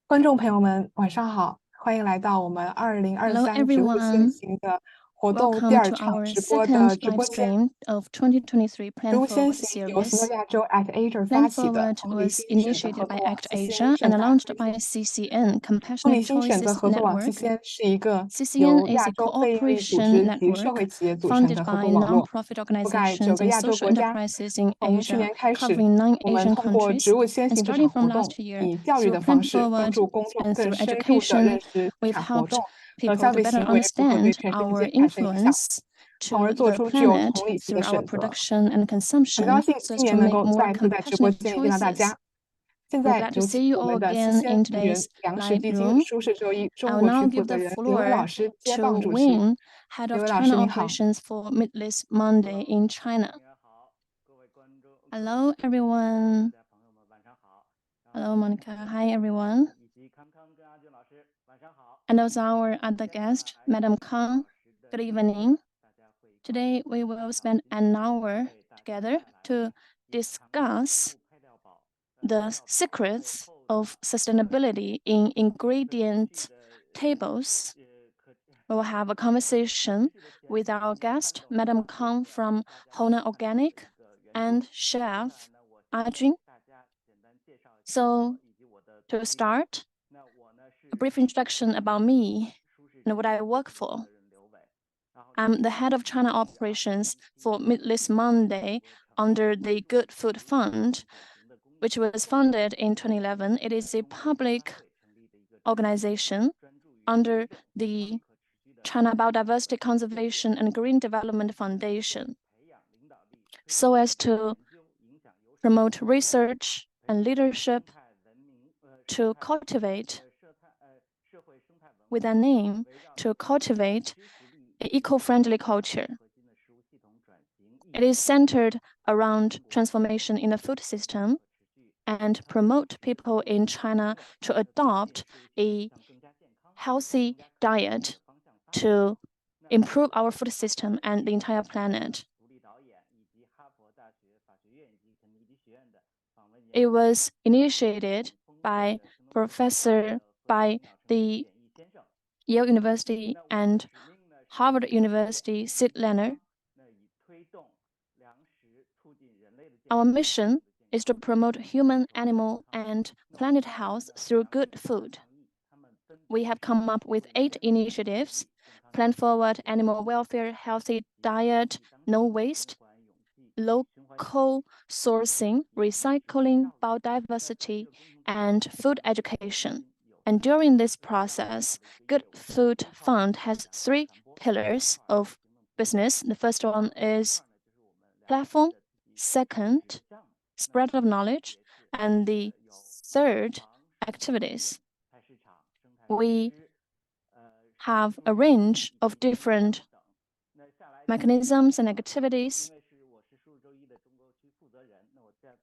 观众朋友们，晚上好，欢迎来到我们Hello 2023植物先everyone,行的活动第 welcome 二 to 场 our 直播的 second 直 live 播间。stream of 2023植 Plan 物先 Forward 行由行动 series. 亚洲 AJun 发 Plan 起的 Forward 同理 was 心选择合 initiated 作 by 网 ACT CCN Asia 正 and 在 launched 推进。by CCN 同理 Compassionate 心选择 Choices 合作网 Network. CCN 是一个 CCN 由 is 亚 a 洲非营利组织 cooperation 及社 network 会企业组成 founded 的合 by 作网络，non-profit 覆盖9 organizations 个 and 亚洲 social 国家。enterprises in 从去 Asia, 年开始，covering 9 我们 Asian 通过植 countries. 物先 And 行这 starting 场 from 活动，last year, 以教育 through 的方 Plan 式帮 Forward 助公众 and 更 through 深入地 education, 认识地 we've 产活 helped 动和 people 消 to 费 better 行为如何对 understand 全世 our 界产生影响， influence 从而 to 做 the 出具有 planet 同理心的 through our 选择。production and 很高 consumption 兴 so 今 as to 年能 make 够 more 再次在直播 compassionate 间见到大 choices. 家。现 I'm 在 glad to 有 see 请 you 我 all 们的 again CCN in 成员 today's 粮食 live 基金 room. 舒适周一中 I'll 国 now 区负 give 责 the 人林伟老 floor 师接 to 棒主持。 Wayne, Head 林 of 伟老 China 师您好。 Operations for Meatless Monday in China. Hello, everyone. Hello, Monica. Hi, everyone. And also our other guest, Madam Kang. Good evening. Today, we will spend an hour together to discuss the secrets of sustainability in ingredient tables. We will have a conversation with our guest, Madam Kang from HONA Organic, and Chef AJun. So, to start, a brief introduction about me and what I work for. I'm the head of China operations for Meatless Monday under the Good Food Fund, which was founded in 2011. It is a public organization under the China Biodiversity Conservation and Green Development Foundation, so as to promote research and leadership to cultivate, with an aim to cultivate an eco-friendly culture. It is centered around transformation in the food system and promote people in China to adopt a healthy diet to improve our food system and the entire planet. It was initiated by the Yale University and Harvard University Sid Leonard. Our mission is to promote human, animal, and planet health through good food. We have come up with 8 initiatives: Plan Forward, Animal Welfare, Healthy Diet, No Waste, Local Sourcing, Recycling, Biodiversity, and Food Education. And during this process, Good Food Fund has 3 pillars of business. The first one is platform, second, spread of knowledge, and the third, activities. We have a range of different mechanisms and activities.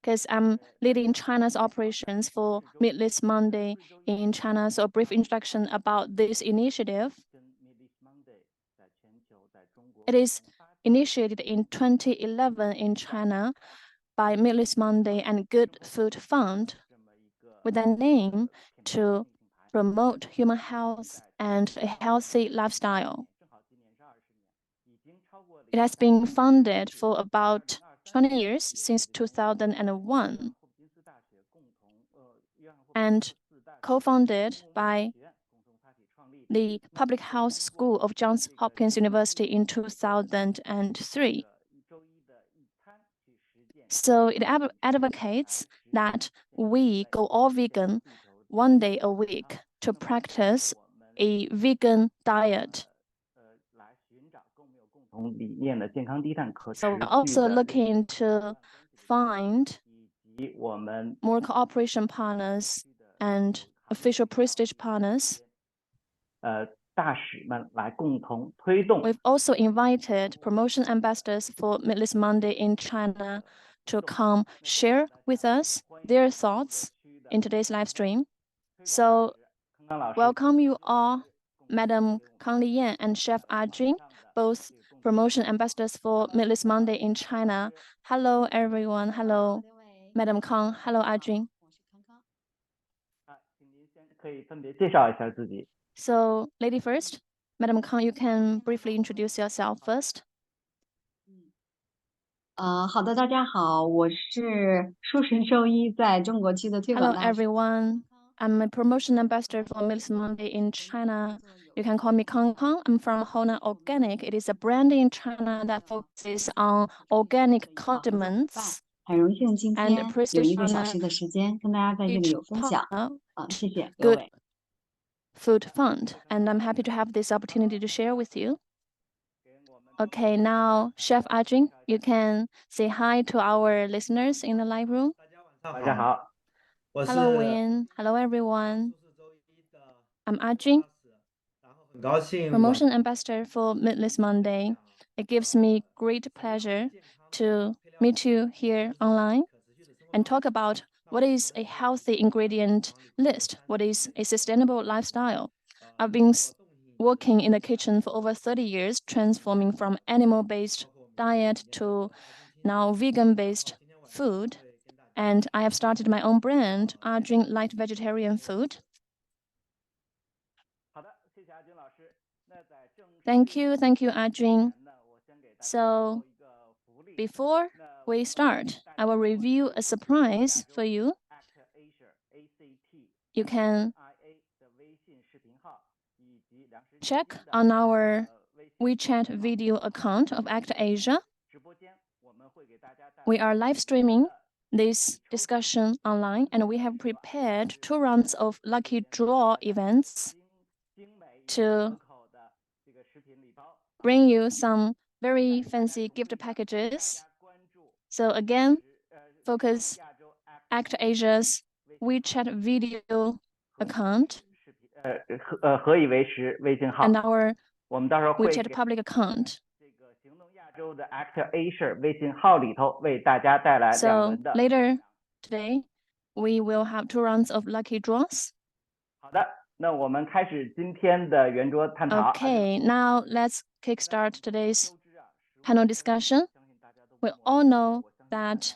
Because I'm leading China's operations for Meatless Monday in China, so a brief introduction about this initiative. It is initiated in 2011 in China by Meatless Monday and Good Food Fund, with an aim to promote human health and a healthy lifestyle. It has been funded for about 20 years, since 2001, and co-founded by the Public Health School of Johns Hopkins University in 2003. So it advocates that we go all vegan 1 day a week to practice a vegan diet. So we're also looking to find more cooperation partners and official prestige partners. We've also invited promotion ambassadors for Meatless Monday in China to come share with us their thoughts in today's live stream. So welcome you all, Madam Kang Liyan and Chef AJun, both promotion ambassadors for Meatless Monday in China. Hello, everyone. Hello, Madam Kang. Hello, AJun. 可以分别介绍一下自己。So, lady first, Madam Kang, you can briefly introduce yourself first. 好的，大家好，我是舒神兽医在中国区的推 Hello, 广大使。 everyone. I'm a promotion ambassador for Mills Monday in China. You can call me Kang Kang. I'm from HONA Organic. It is a brand in China that focuses on organic condiments 很荣幸今 and 天有 prestige 1个小 HONA 时的时间跟大家在这里有分享。谢谢各 good 位。 food fund, and I'm happy to have this opportunity to share with you. Okay, now Chef AJun, you can say hi to our listeners in the live room. 大家好， Hello, Win. Hello, everyone. I'm AJun, 很高兴 promotion ambassador for Meatless Monday. It gives me great pleasure to meet you here online and talk about what is a healthy ingredient list, what is a sustainable lifestyle. I've been working in the kitchen for over 30 years, transforming from animal-based diet to now vegan-based food. And I have started my own brand, AJun Light Vegetarian Food. 好的，谢谢阿军老师。那在正式 Thank you, AJun. 那我先给大家 So 做一个福利。 before 那 we start, I will review a surprise for you. Act Asia ACT You can IA 的微信视频号以及粮食 check on our WeChat video account of ACT Asia. 直播间，我们会给大家带 We are live streaming this discussion online, and we have prepared 2 rounds of lucky draw events 精美 to 口的这个食品礼包。 bring you some very fancy gift packages. So again, focus ACT Asia's WeChat video account 何以为食微信号， and our 我们到时候会 WeChat 给 public account. 这个行动亚洲的 Act Asia 微信号里头为大家带来2 So 轮的。 later today, we will have 2 rounds of lucky draws. 好的，那我们开始今天的圆桌探讨。 Okay, now let's kickstart today's panel discussion. We all know that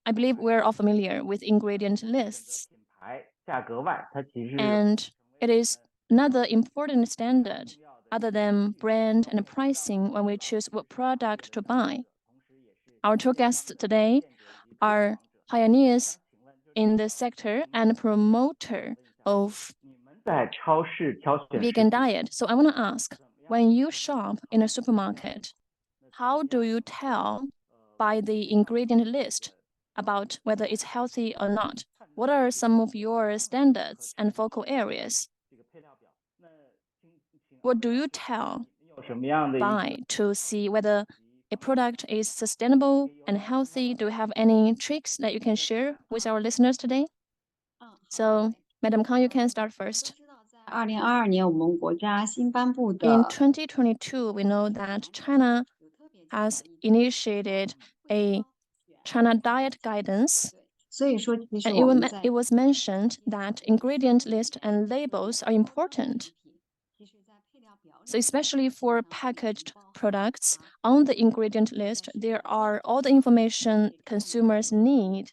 I believe we're all familiar with ingredient lists, 品牌价格外，它其实 and it is another important standard other than brand and pricing when we choose what product to buy. Our 2 guests today are pioneers in the sector and promoter of 你们在超市挑选 vegan diet. So I want to ask, when you shop in a supermarket, how do you tell by the ingredient list about whether it's healthy or not? What are some of your standards and focal areas? 这个配料表。那请 What do you tell 有什么样的一个 by to see whether a product is sustainable and healthy? Do you have any tricks that you can share with our listeners today? So, Madam Kang, you can start first. 2022年我们国家新颁布的 In 2022, we know that China has initiated a China diet guidance, 所以说其实 and 我们在 it was mentioned that ingredient list and labels are important. 其实在配料表里 So especially for packaged products, on the ingredient list, there are all the information consumers need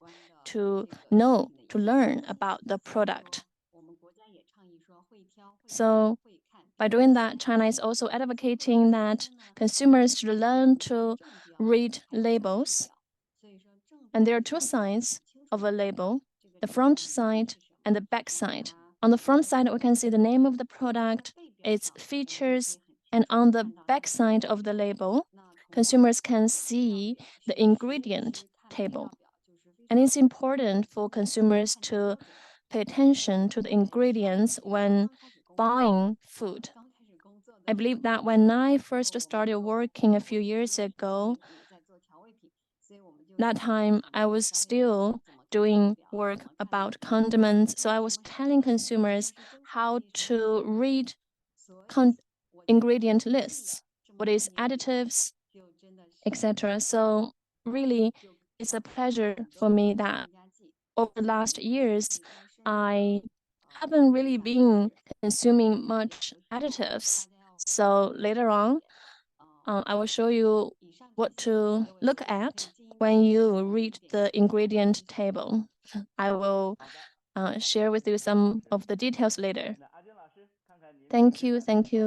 to know, to learn about the product. 我们国家也倡议说会挑会 So 会看 by doing that, China is also advocating that consumers should learn to read labels. 所以说正 And there are 2 sides of a label, the front side and the back side. On the front side, we can see the name of the product, its features, and on the back side of the label, consumers can see the ingredient table. And it's important for consumers to pay attention to the ingredients when buying food. 刚开始工作的 I believe that when I first started working a few years ago, 在做调味品，所以我们就 that time I was still doing work about condiments. So I was telling consumers how to read ingredient lists, what is additives, 就真的是 etc. So really, it's a pleasure for me that 添加剂 over the last years, I haven't really been consuming much additives. So later on, I will show you what to look at when you read the ingredient table. I will share with you some of the details later. Thank you,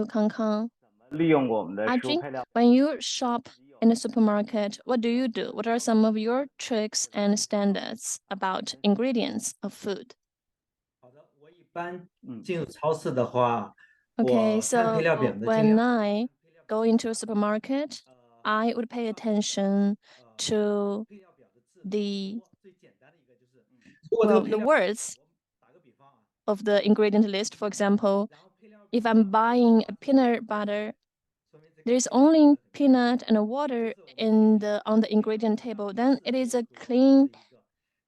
Kang Kang. 利用我们的食物 AJun, 配料 when you shop in the supermarket, what do you do? What are some of your tricks and standards about ingredients of food? 好的，我一般进入超市的话， Okay, 我看配 so 料表的尽 when 量 I go into a supermarket, I would pay attention to 配料表的字 the 最简单的一个就是，如果这个 well, 配 the 料 words 我打个比方啊， of the ingredient list. For example, 然后配料 if I'm buying a peanut butter, 说明这个 there's only peanut and water on the ingredient table, then it is a clean 是一个，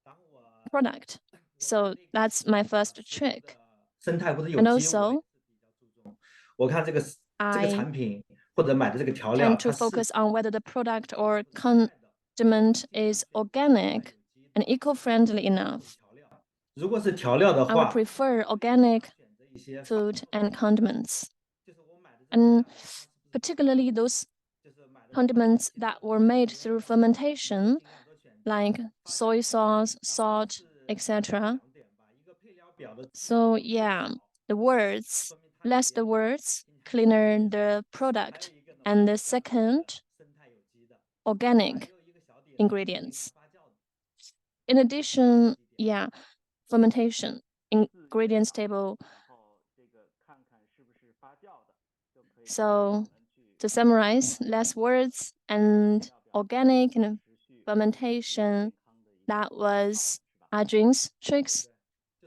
然后我 product. So that's my first trick. 生态或者有 And 机，我 also, 比较注重。我看这个 I 产品或者买的这个调料， tend to 它是 focus on whether the product or condiment is organic and eco-friendly enough. 调料。如果是调料的 I would 话， prefer organic 选择一些 food and condiments, 就是我买的这个 and 配料表，它是不是 particularly those 就是买的 condiments that were made through fermentation, 尽量多选 like soy sauce, salt, etc. 2点吧，一个配料表的字 So yeah, the words, less the words, cleaner the product, and the second, 生态有机的。 organic 还有一个小点， ingredients. 发酵的。 In addition, yeah, fermentation ingredients table. 然后这个看看是不是发酵的，就可以 So to summarize, less words and organic and fermentation. That was AJun's tricks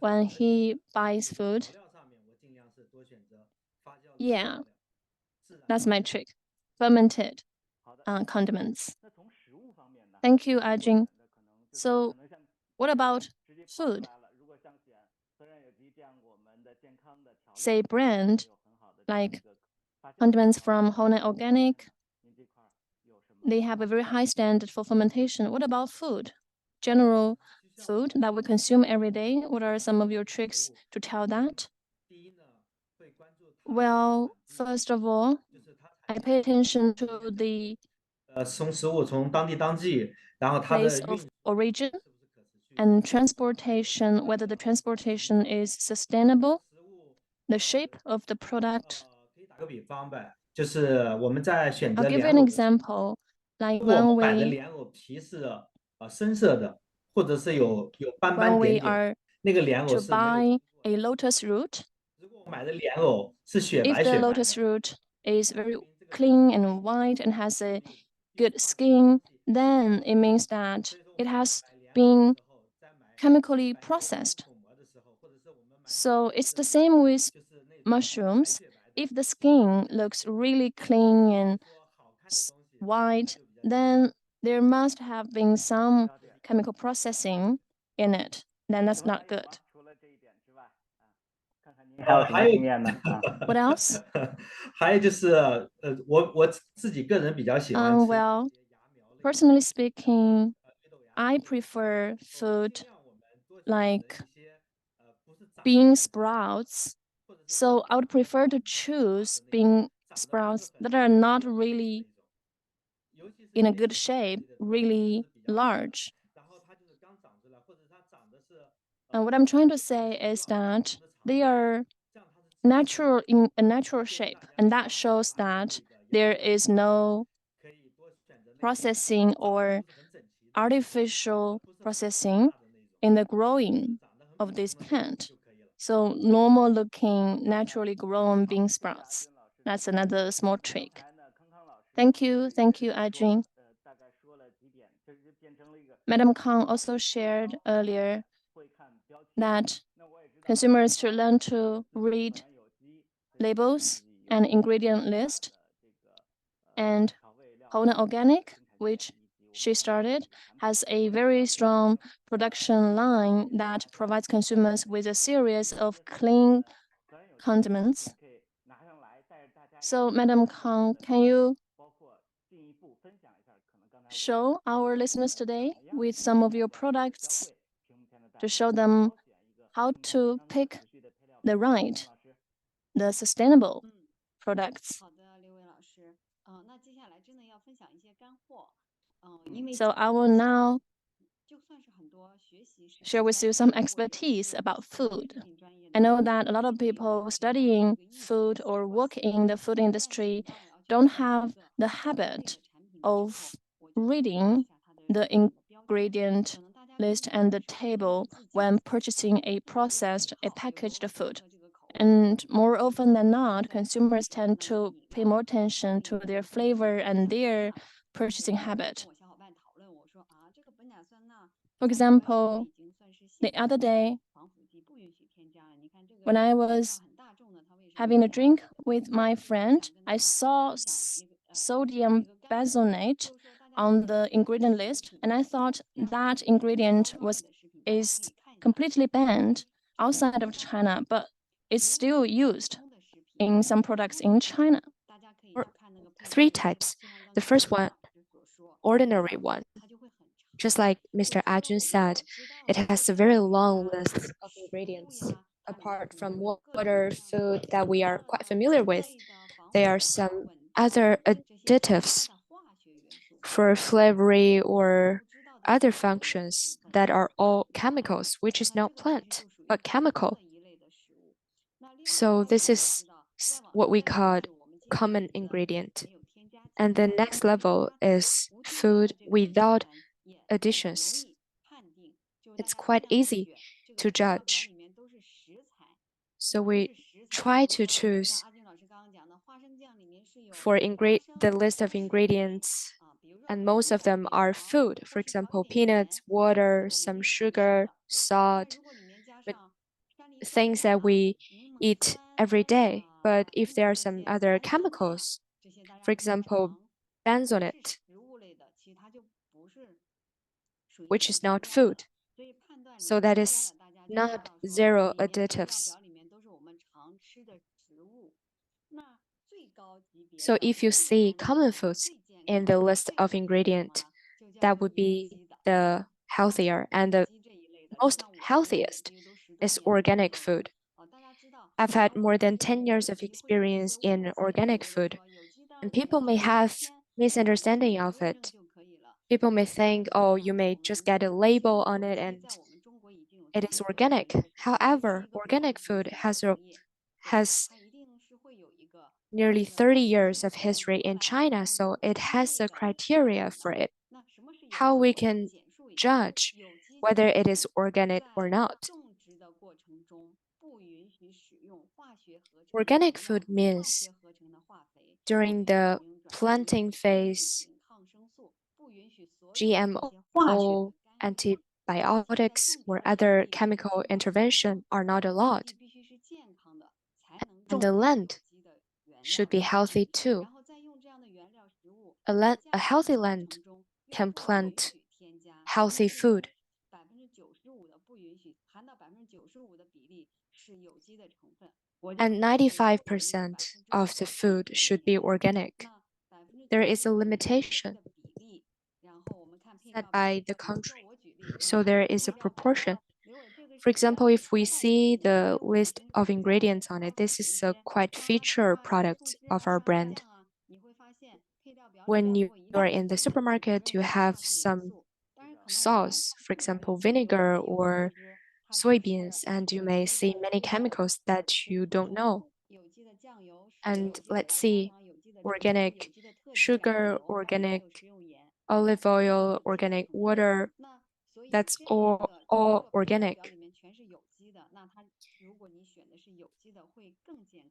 when he buys food. 调料上面我尽量是多选择发酵的 Yeah, 自然 that's my trick. Fermented 好的。 condiments. 那从食物方面呢？ Thank you, Ajun. 那可能就是 So 可能像 what about 直接抛出 food? 来了，如果像选自然有机这样我们的健康的调料， Say brand 有很好的这样 like 一个发酵 condiments from HONA Organic. 您这块儿有什么 They have a very high standard for fermentation. What about food? General food that we consume every day. What are some of your tricks to tell that? 第一呢，会关注它 Well, first of all, 就是它 I pay attention to the 从食物从当地当季，然后它的 place 运 of 输 origin 是不是可持续？ and transportation, whether the transportation is sustainable, 食物 the shape of the product. 可以打个比方呗，就是我们在选 I'll 择 give you 莲 an 藕的时候， example. Like 如果我 when 们买的 we 莲藕皮是深色的，或者是有斑 when 斑 we 点点， are 那个莲藕 to 是没有 buy a lotus root, 如果我买的莲藕是雪 if 白 the 雪白 lotus root is very clean and white and has a good skin, then it means that it has been chemically processed. So it's the same with mushrooms. If the skin looks really clean and white, then there must have been some chemical processing in it. Then that's not good. 除了这一点之外，看看您还有什么还有经验呢？啊， What else? 还有就是我自己个人比较喜欢吃 Well, personally speaking, I prefer food like bean sprouts. So I would prefer to choose bean sprouts that are not really in a good shape, really large. And what I'm trying to say is that they are natural in a natural shape, and that shows that there is no processing or artificial processing in the growing of this plant. So normal looking, naturally grown bean sprouts. That's another small trick. Thank you, Ajun. 大概说了几点，这就变成了一个 Madam Kang also shared earlier 会看标签。 that 那我也知道 consumers should learn to read 有机 labels and ingredient list. 这个 And 调味料 HONA Organic, which she started, has a very strong production line that provides consumers with a series of clean condiments. 可以拿上来带着大家 So, Madam Kang, can you 包括进一步分享一下，可能刚才 show our listeners today with some of your products to show them how to pick the right, the sustainable products? 好的，刘伟老师。那接下来真的要分享一些干货。因为 So I will now 就算是很多 share with you some expertise about food. I know that a lot of people studying food or work in the food industry don't have the habit of reading the ingredient list and the table when purchasing a processed, a packaged food. And more often than not, consumers tend to pay more attention to their flavor and their purchasing habit. For example, the other day, when I was having a drink with my friend, I saw sodium benzoate on the ingredient list, and I thought that ingredient is completely banned outside of China, but it's still used in some products in China. Three types. The first one, ordinary one. Just like Mr. AJun said, it has a very long list of ingredients. Apart from water, food that we are quite familiar with, there are some other additives for flavoring or other functions that are all chemicals, which is not plant, but chemical. So this is what we call common ingredient. And the next level is food without additions. It's quite easy to judge. So we try to choose for the list of ingredients, and most of them are food. For example, peanuts, water, some sugar, salt, but things that we eat every day. But if there are some other chemicals, for example, benzoate, which is not food, so that is not zero additives. So if you see common foods in the list of ingredients, that would be the healthier, and the most healthiest is organic food. I've had more than 10 years of experience in organic food, and people may have misunderstanding of it. People may think, oh, you may just get a label on it and it is organic. However, organic food has nearly 30 years of history in China, so it has a criteria for it. How we can judge whether it is organic or not. Organic food means during the planting phase, GMO, antibiotics, or other chemical intervention are not allowed. And the land should be healthy too. A healthy land can plant healthy food. And 95% of the food should be organic. There is a limitation set by the country, so there is a proportion. For example, if we see the list of ingredients on it, this is a quite feature product of our brand. When you are in the supermarket, you have some sauce, for example, vinegar or soybeans, and you may see many chemicals that you don't know. And let's see, organic sugar, organic olive oil, organic water, that's all organic.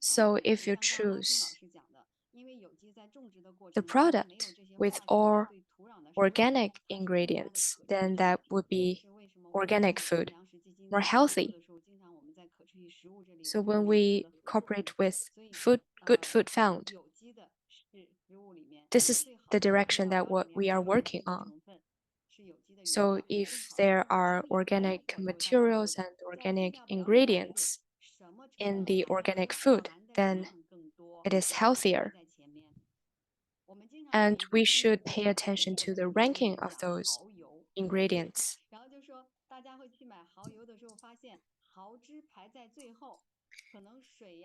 So if you choose the product with all organic ingredients, then that would be organic food, more healthy. So when we cooperate with Good Food Found, this is the direction that what we are working on. So if there are organic materials and organic ingredients in the organic food, then it is healthier. And we should pay attention to the ranking of those ingredients.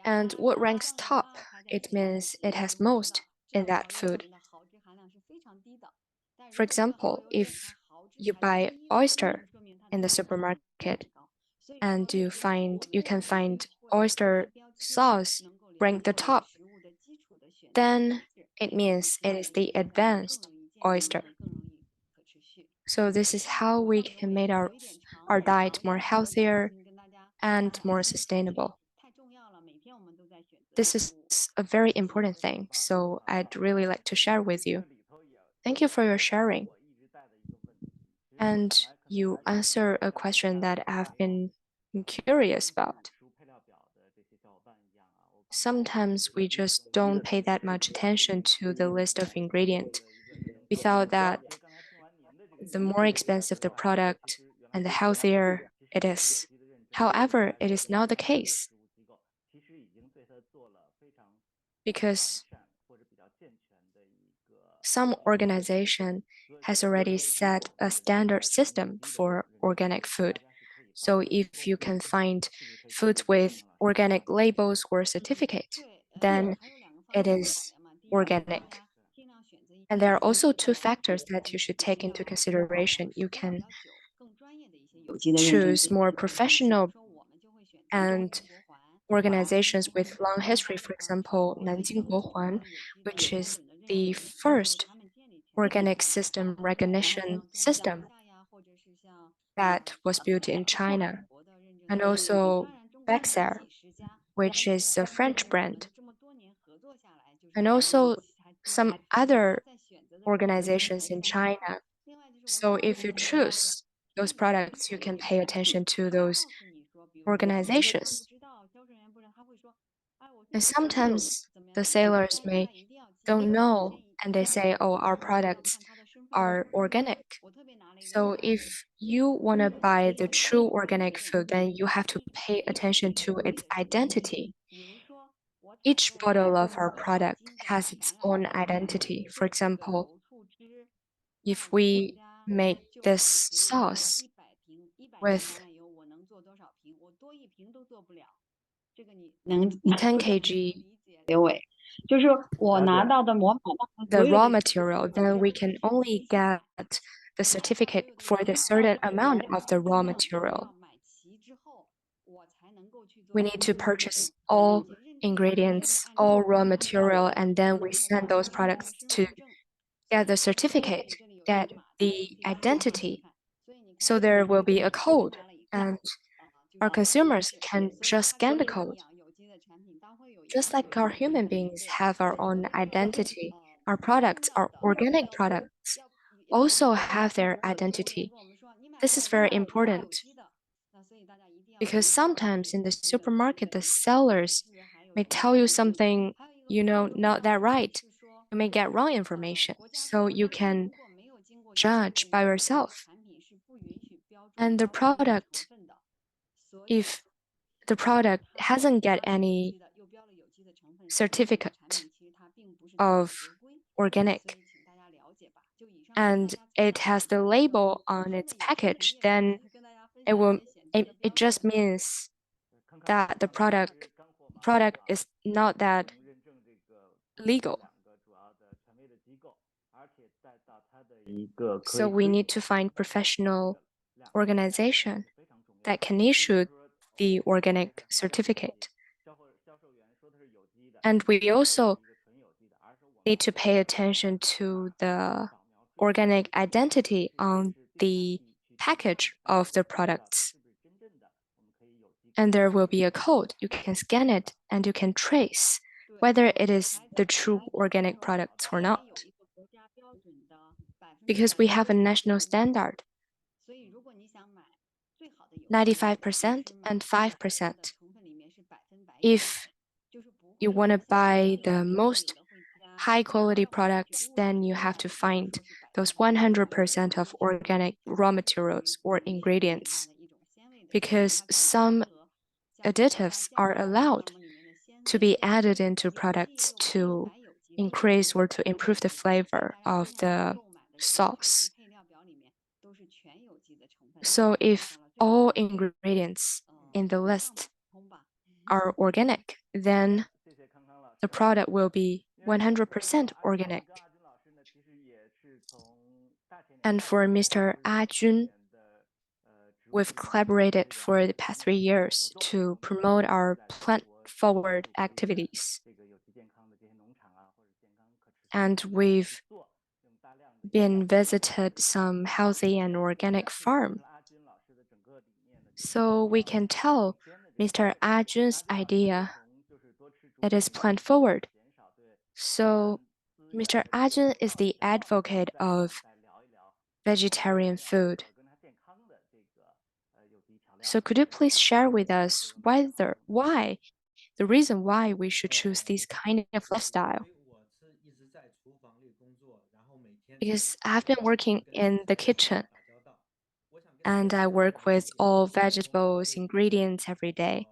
And what ranks top? It means it has most in that food. For example, if you buy oyster in the supermarket and you can find oyster sauce rank the top, then it means it is the advanced oyster. So this is how we can make our diet more healthier and more sustainable. This is a very important thing, so I'd really like to share with you. Thank you for your sharing. And you answer a question that I've been curious about. Sometimes we just don't pay that much attention to the list of ingredients. Without that, the more expensive the product and the healthier it is. However, it is not the case, because some organization has already set a standard system for organic food. So if you can find foods with organic labels or certificate, then it is organic. And there are also two factors that you should take into consideration. You can choose more professional and organizations with long history, for example, Nanjing Guohuan, which is the first organic system recognition system that was built in China, and also Bexar, which is a French brand, and also some other organizations in China. So if you choose those products, you can pay attention to those organizations. And sometimes the sailors don't know and they say, oh, our products are organic. So if you want to buy the true organic food, then you have to pay attention to its identity. Each bottle of our product has its own identity. For example, if we make this sauce with 10 kg the raw material, then we can only get the certificate for the certain amount of the raw material. We need to purchase all ingredients, all raw material, and then we send those products to get the certificate, get the identity. So there will be a code, and our consumers can just scan the code. Just like our human beings have our own identity, our products, our organic products, also have their identity. This is very important because sometimes in the supermarket, the sellers may tell you something, not that right. You may get wrong information, so you can judge by yourself. And the product, if the product hasn't got any certificate of organic and it has the label on its package, then it just means that the product is not that legal. So we need to find professional organization that can issue the organic certificate. And we also need to pay attention to the organic identity on the package of the products. And there will be a code. You can scan it and you can trace whether it is the true organic products or not. Because we have a national standard, 95% and 5%. If you want to buy the most high quality products, then you have to find those 100% of organic raw materials or ingredients, because some additives are allowed to be added into products to increase or to improve the flavor of the sauce. So if all ingredients in the list are organic, then the product will be 100% organic. And for Mr. AJun, we've collaborated for the past 3 years to promote our plant-forward activities. And we've been visited some healthy and organic farm. So we can tell Mr. AJun's idea, it is plant-forward. So Mr. AJun is the advocate of vegetarian food. So could you please share with us the reason why we should choose this kind of lifestyle? Because I've been working in the kitchen and I work with all vegetables, ingredients every day.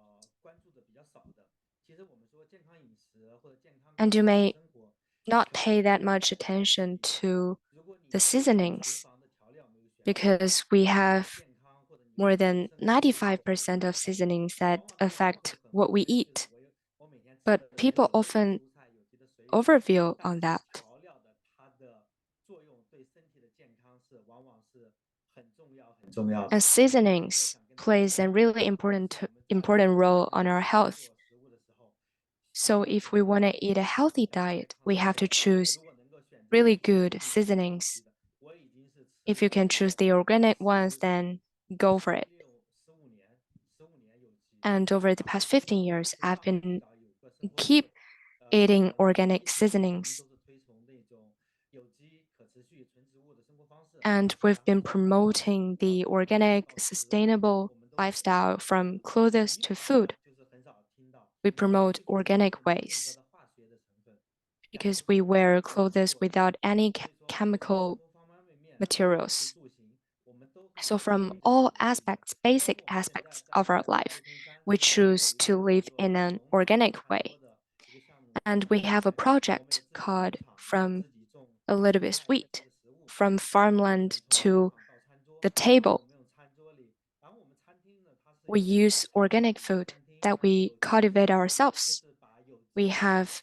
And you may not pay that much attention to the seasonings because we have more than 95% of seasonings that affect what we eat. But people often overview on that. And seasonings plays a really important role on our health. So if we want to eat a healthy diet, we have to choose really good seasonings. If you can choose the organic ones, then go for it. And over the past 15 years, I've been keep eating organic seasonings. And we've been promoting the organic, sustainable lifestyle from clothes to food. We promote organic ways because we wear clothes without any chemical materials. So from all aspects, basic aspects of our life, we choose to live in an organic way. And we have a project called From a Little Bit Sweet, from farmland to the table. We use organic food that we cultivate ourselves. We have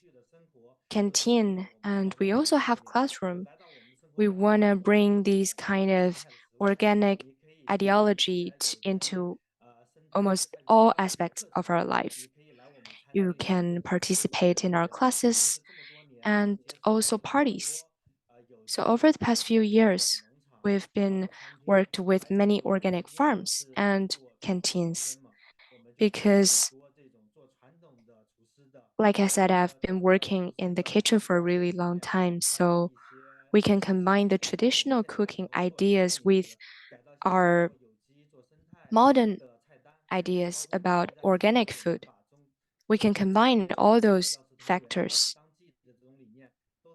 canteen and we also have classroom. We want to bring these kind of organic ideology into almost all aspects of our life. You can participate in our classes and also parties. So over the past few years, we've been worked with many organic farms and canteens because, like I said, I've been working in the kitchen for a really long time. So we can combine the traditional cooking ideas with our modern ideas about organic food. We can combine all those factors.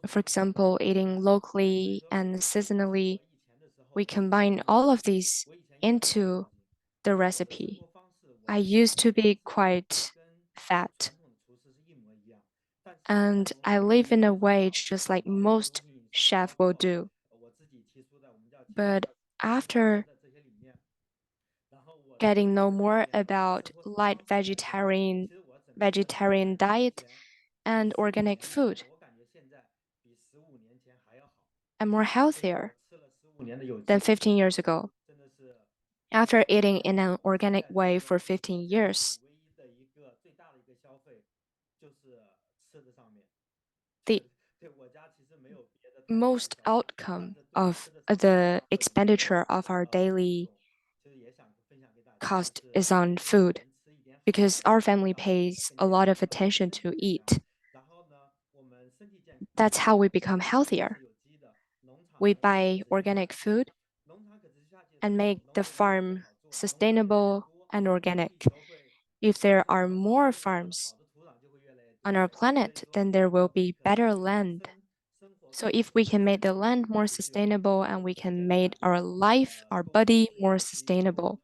For example, eating locally and seasonally, we combine all of these into the recipe. I used to be quite fat, and I live in a way just like most chefs will do. But after getting know more about light vegetarian diet and organic food, I'm more healthier than 15 years ago. After eating in an organic way for 15 years, the most outcome of the expenditure of our daily cost is on food because our family pays a lot of attention to eat. That's how we become healthier. We buy organic food and make the farm sustainable and organic. If there are more farms on our planet, then there will be better land. So if we can make the land more sustainable and we can make our life, our body more sustainable.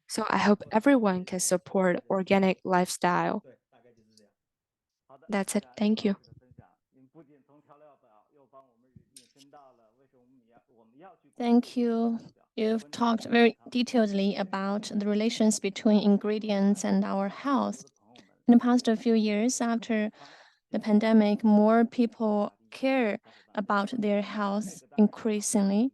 So I hope everyone can support organic lifestyle. That's it. Thank you. Thank you. You've talked very detailedly about the relations between ingredients and our health. In the past few years, after the pandemic, more people care about their health increasingly.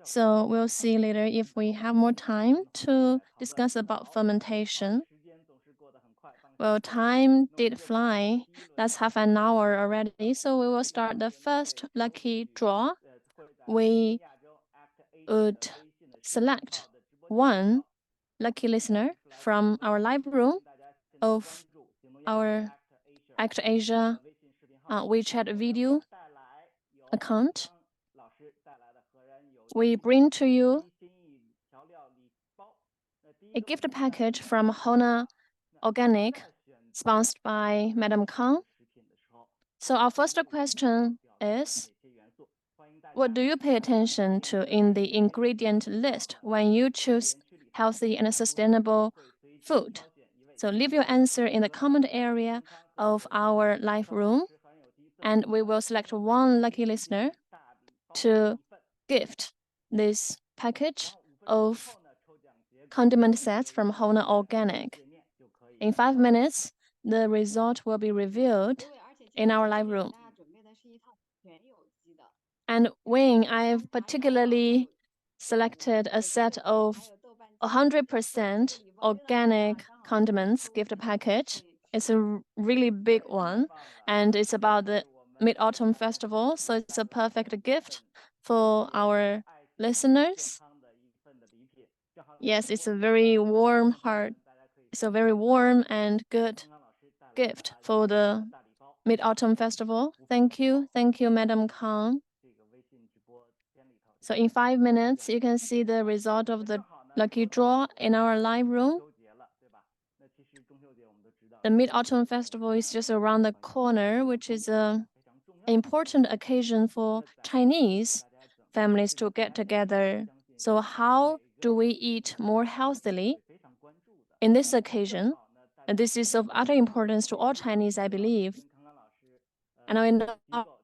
So we'll see later if we have more time to discuss about fermentation. Well, time did fly. That's half an hour already. So we will start the first lucky draw. We would select one lucky listener from our live room of our Act Asia WeChat video account. We bring to you a gift package from HONA Organic, sponsored by Madam Kang. So our first question is, what do you pay attention to in the ingredient list when you choose healthy and sustainable food? So leave your answer in the comment area of our live room, and we will select one lucky listener to gift this package of condiment sets from HONA Organic. In 5 minutes, the result will be revealed in our live room. And when I've particularly selected a set of 100% organic condiments gift package. It's a really big one, and it's about the Mid-Autumn Festival, so it's a perfect gift for our listeners. Yes, it's a very warm heart. It's a very warm and good gift for the Mid-Autumn Festival. Thank you, Madam Kang. So in 5 minutes, you can see the result of the lucky draw in our live room. The Mid-Autumn Festival is just around the corner, which is an important occasion for Chinese families to get together. So how do we eat more healthily in this occasion? And this is of utter importance to all Chinese, I believe. And I know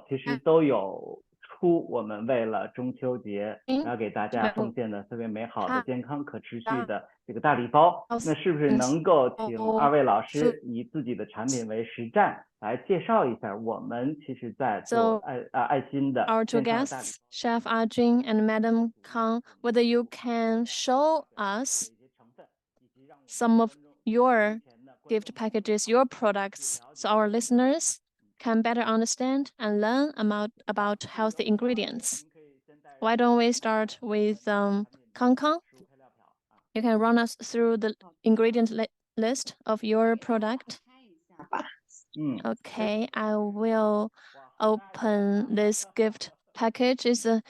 其实都有出我们为了中秋节要给大家奉献的特别美好的、健康、可持续的这个大礼包。那是不是能够请二位老师以自己的产品为实战来介绍一下我们其实在做爱心的 our two guests, Chef AJun and Madam Kang, whether you can show us some of your gift packages, your products, so our listeners can better understand and learn about healthy ingredients. Why don't we start with Kang Kang? You can run us through the ingredient list of your product. Okay, I will open this gift package. It's a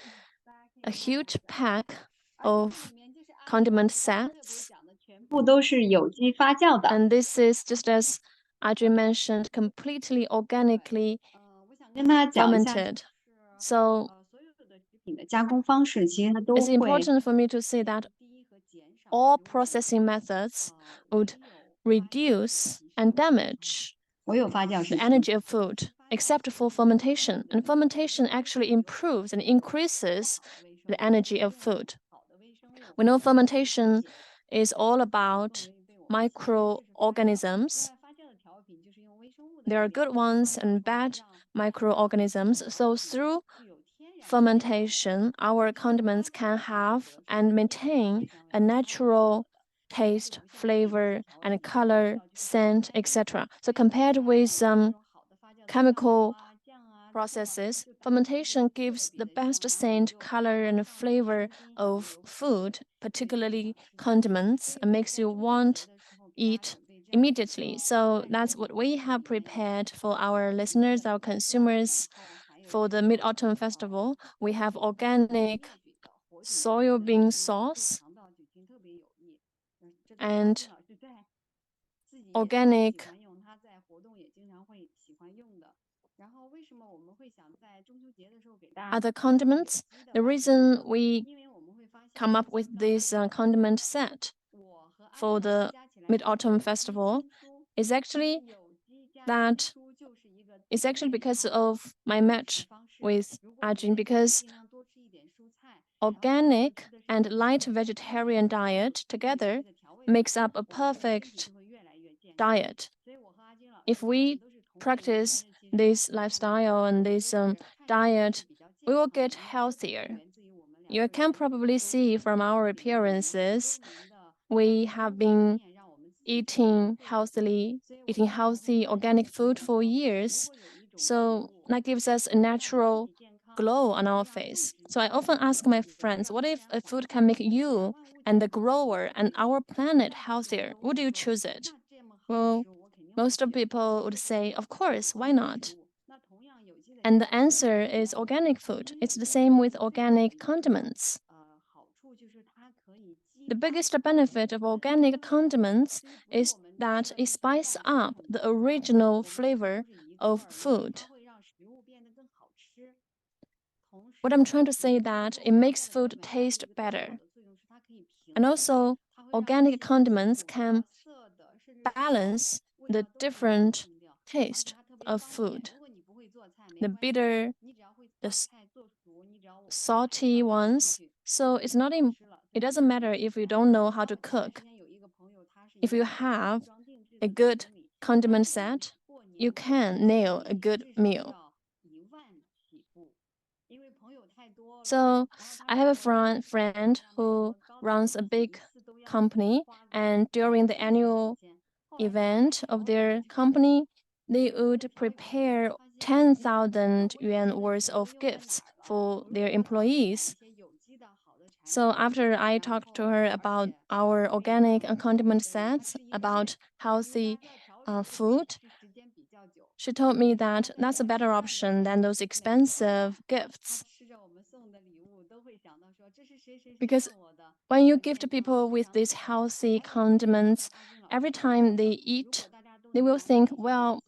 huge pack of condiment sets. And this is, just as Audrey mentioned, completely organically fermented. So it's important for me to say that all processing methods would reduce and damage the energy of food, except for fermentation. And fermentation actually improves and increases the energy of food. We know fermentation is all about microorganisms. There are good ones and bad microorganisms. So through fermentation, our condiments can have and maintain a natural taste, flavor, and color, scent, etc. So compared with chemical processes, fermentation gives the best scent, color, and flavor of food, particularly condiments, and makes you want to eat immediately. So that's what we have prepared for our listeners, our consumers. For the Mid-Autumn Festival, we have organic soybean sauce and organic other condiments. The reason we come up with this condiment set for the Mid-Autumn Festival is actually because of my match with AJun, because organic and light vegetarian diet together makes up a perfect diet. If we practice this lifestyle and this diet, we will get healthier. You can probably see from our appearances, we have been eating healthy organic food for years. So that gives us a natural glow on our face. So I often ask my friends, what if a food can make you and the grower and our planet healthier? Would you choose it? Well, most of people would say, of course, why not? And the answer is organic food. It's the same with organic condiments. The biggest benefit of organic condiments is that it spices up the original flavor of food. What I'm trying to say is that it makes food taste better. And also, organic condiments can balance the different taste of food. The bitter, the salty ones. So it doesn't matter if you don't know how to cook. If you have a good condiment set, you can nail a good meal. So I have a friend who runs a big company, and during the annual event of their company, they would prepare 10,000 yuan worth of gifts for their employees. So after I talked to her about our organic and condiment sets, about healthy food, she told me that that's a better option than those expensive gifts. Because when you gift people with these healthy condiments, every time they eat, they will think, well,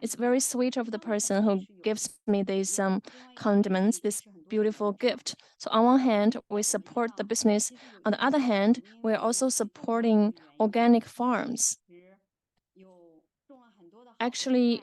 it's very sweet of the person who gives me these condiments, this beautiful gift. So on one hand, we support the business. On the other hand, we're also supporting organic farms. Actually,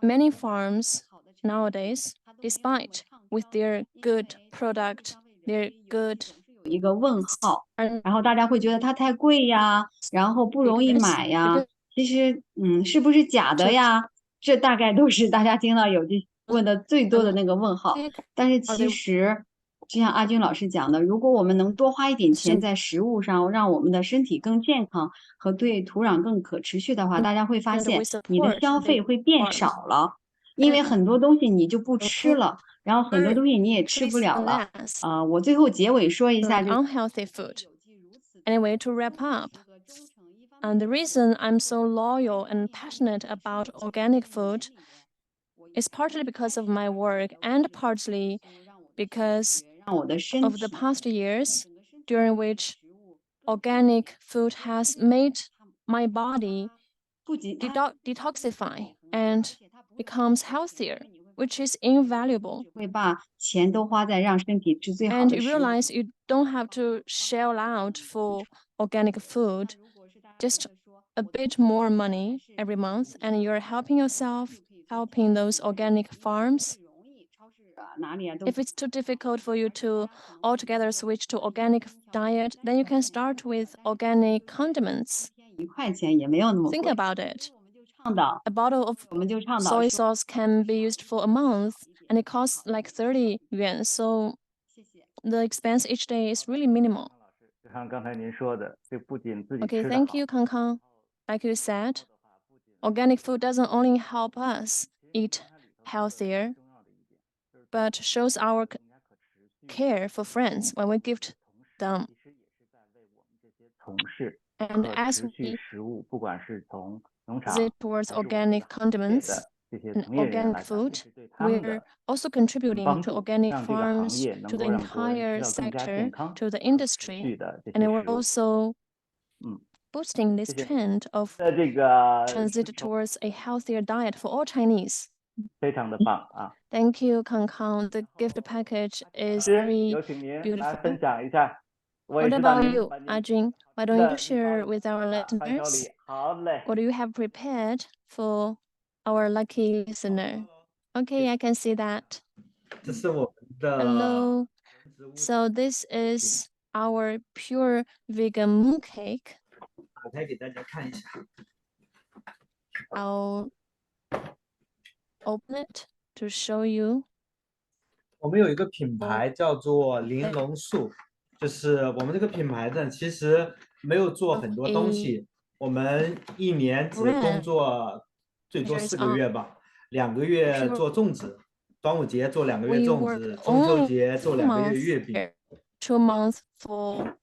many farms nowadays, despite with their good product, their good 有一个问号，然后大家会觉得它太贵呀，然后不容易买呀。其实，是不是假的呀？这大概都是大家听到有这问的最多的那个问号。但是其实，就像阿军老师讲的，如果我们能多花一点钱在食物上，让我们的身体更健康和对土壤更可持续的话，大家会发现你的消费会变少了，因为很多东西你就不吃了。然后很多东西你也吃不了了。我最后结尾说一下， unhealthy food. Anyway, to wrap up, and the reason I'm so loyal and passionate about organic food is partly because of my work and partly because of the past years during which organic food has made my body detoxify and becomes healthier, which is invaluable. 会把钱都花在让身体吃最好 And 的 you 食物。 realize you don't have to shell out for organic food, just a bit more money every month, and you're helping yourself, helping those organic farms. If it's too difficult for you to altogether switch to organic diet, then you can start with organic condiments. 1块钱也没有那么 Think 贵。 about it. 倡导 A bottle of 我们就倡导 soy 说， sauce can be used for a month, and it costs like 30 yuan. So the expense each day is really minimal. 就像刚才您说的，这不仅自己 Okay, 吃得 thank 好， you, Kang Kang. Like you said, organic food doesn't only help us eat healthier, but shows our care for friends when we gift them. 从事 And 可 as 持续 we 食物，不管是从农场 visit towards 还是我们 organic 的 condiments 这些 and 从业人员 organic 来讲， food, 是对他们 we're 的 also contributing 帮 to 助， organic 让这个行 farms, 业能 to 够 the 让国人 entire 吃到更加健 sector, 康、 to the 可持 industry. 续的这 And 些 we're 食物。 also boosting this 谢谢。 trend of 的这个 transit towards a healthier diet for all Chinese. 非常的棒啊！ Thank you, Kang Kang. The gift package is 老师， very 有请您来 beautiful. 分享一下。我也 What 知道 about 您 you, 把您 AJun? Why don't 的 you share with our 伴手 listeners? 礼，好嘞。 What do you have prepared for our lucky listener? Okay, I can see that. 这是我们的 Hello. So this is our pure vegan mooncake. 打开给大家看一下。 I'll open it to show you. 我们有一个品牌叫做玲珑树，就是我们这个品牌呢，其实没有做很多东西，我们一年只工作最多4个月吧，2个月做粽子，端午节做2个月粽子，中秋节做2个月月饼。2 months for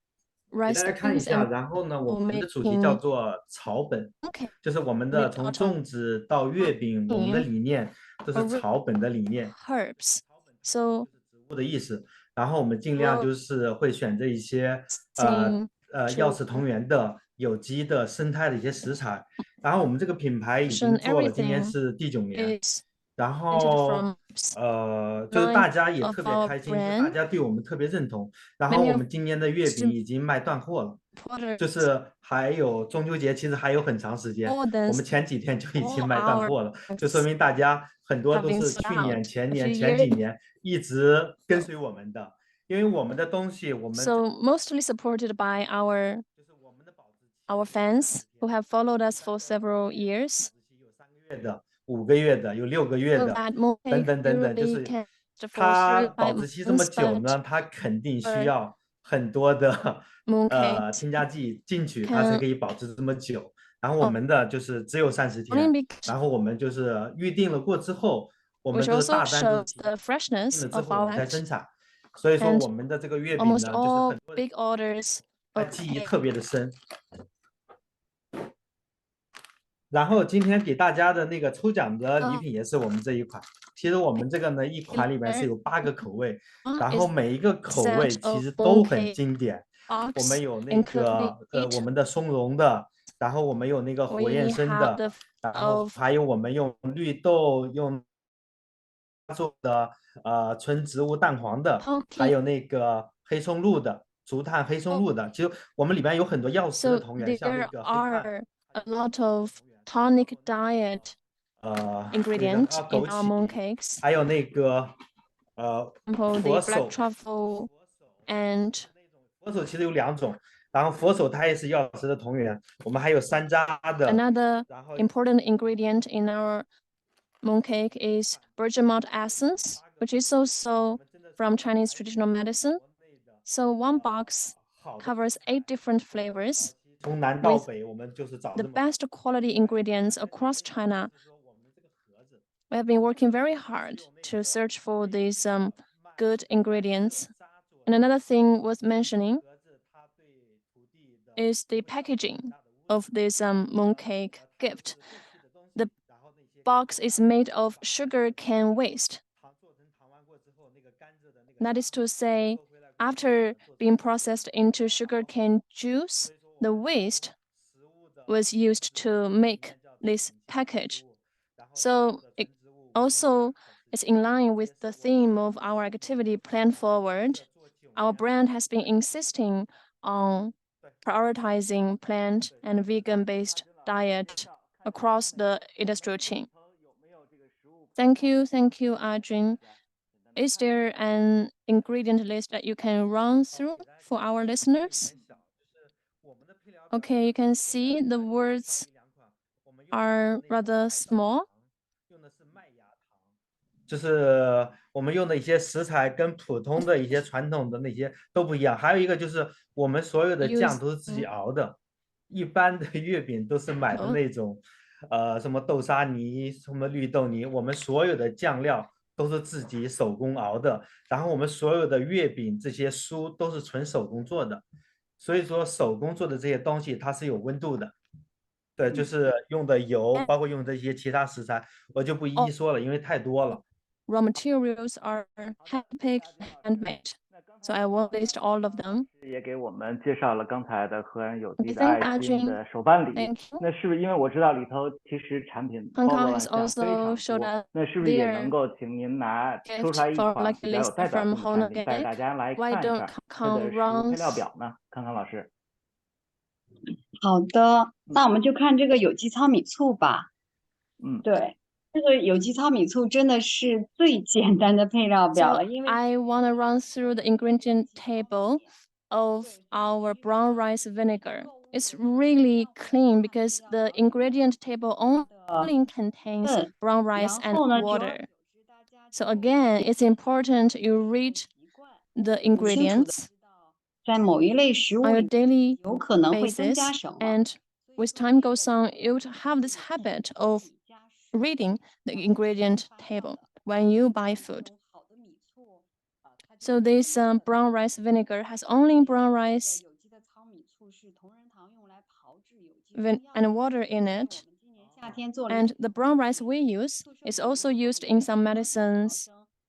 给大家看一 rice 下， and 然后呢，我们的主题叫做草本，就是我们的从粽子到月饼，我们的理念都是草本的理念。herbs. So 植物的意思，然后我们尽量就是会选择一些药食同源的、有机的、生态的一些食材。然后我们这个品牌已经做了，今年是第9年。然后就是大家也特别开心，就大家对我们特别认同。然后我们今年的月饼已经卖断货了，就是还有中秋节，其实还有很长时间，我们前几天就已经卖断货了，就说明大家很多都是去年、前年、前几年一直跟随我们的，因为我们的东西，我们 so mostly supported by our fans who have followed us for several years. 有3个月的、5个月的、有6个月的，等等等等，就是它保质期这么久呢，它肯定需要很多的添加剂进去，它才可以保质这么久。然后我们的就是只有30天，然后我们就是预定了过之后，我们都是大单都是定了之后我们才生产。所以说我们的这个月饼呢，就是很多 big orders 记忆特别的深。然后今天给大家的那个抽奖的礼品也是我们这一款。其实我们这个呢，一款里面是有8个口味，然后每一个口味其实都很经典。我们有那个我们的松茸的，然后我们有那个火焰参的，然后还有我们用绿豆用做的纯植物蛋黄的，还有那个黑松露的。竹炭黑松露的，其实我们里边有很多药食的同源，像那个黑炭。A lot of tonic diet ingredients in our mooncakes. 还有那个the black truffle and 佛手其实有2种，然后佛手它也是药食的同源。我们还有山楂的。Another important ingredient in our mooncake is bergamot essence, which is also from Chinese traditional medicine. So one box covers 8 different flavors. 从南到北，我们就是找 the best quality ingredients across China. We have been working very hard to search for these good ingredients. And another thing worth mentioning is the packaging of this mooncake gift. The box is made of sugar cane waste. That is to say, after being processed into sugarcane juice, the waste was used to make this package. So it also is in line with the theme of our activity plan forward. Our brand has been insisting on prioritizing plant and vegan-based diet across the industrial chain. Thank you, AJun. Is there an ingredient list that you can run through for our listeners? Okay, you can see the words are rather small. 就是我们用的一些食材跟普通的一些传统的那些都不一样。还有一个就是我们所有的酱都是自己熬的，一般的月饼都是买的那种，什么豆沙泥、什么绿豆泥，我们所有的酱料都是自己手工熬的。然后我们所有的月饼这些酥都是纯手工做的，所以说手工做的这些东西它是有温度的。对，就是用的油，包括用的一些其他食材，我就不一一说了，因为太多了。Raw materials are hand-picked, handmade, so I won't list all of them. 也给我们介绍了刚才的河岸有机的AJun的手办礼，那是不是因为我知道里头其实产品包罗万象，非常多，那是不是也能够请您抽出来一款比较有代表性的产品，带大家来看一下它的食物配料表呢？康康老师。好的，那我们就看这个有机糙米醋吧。对。这个有机糙米醋真的是最简单的配料表了，因为 I want to run through the ingredient table of our brown rice vinegar. It's really clean because the ingredient table only contains brown rice and water. So again, it's important you read the ingredients 在某一类食物 on your 里 daily 有可能会增 basis, 加什么。 and with time goes on, you would have this habit of reading the ingredient table when you buy food. So this brown rice vinegar has only brown rice and water in it. 夏天做了 And the brown rice we use is also used in some medicines.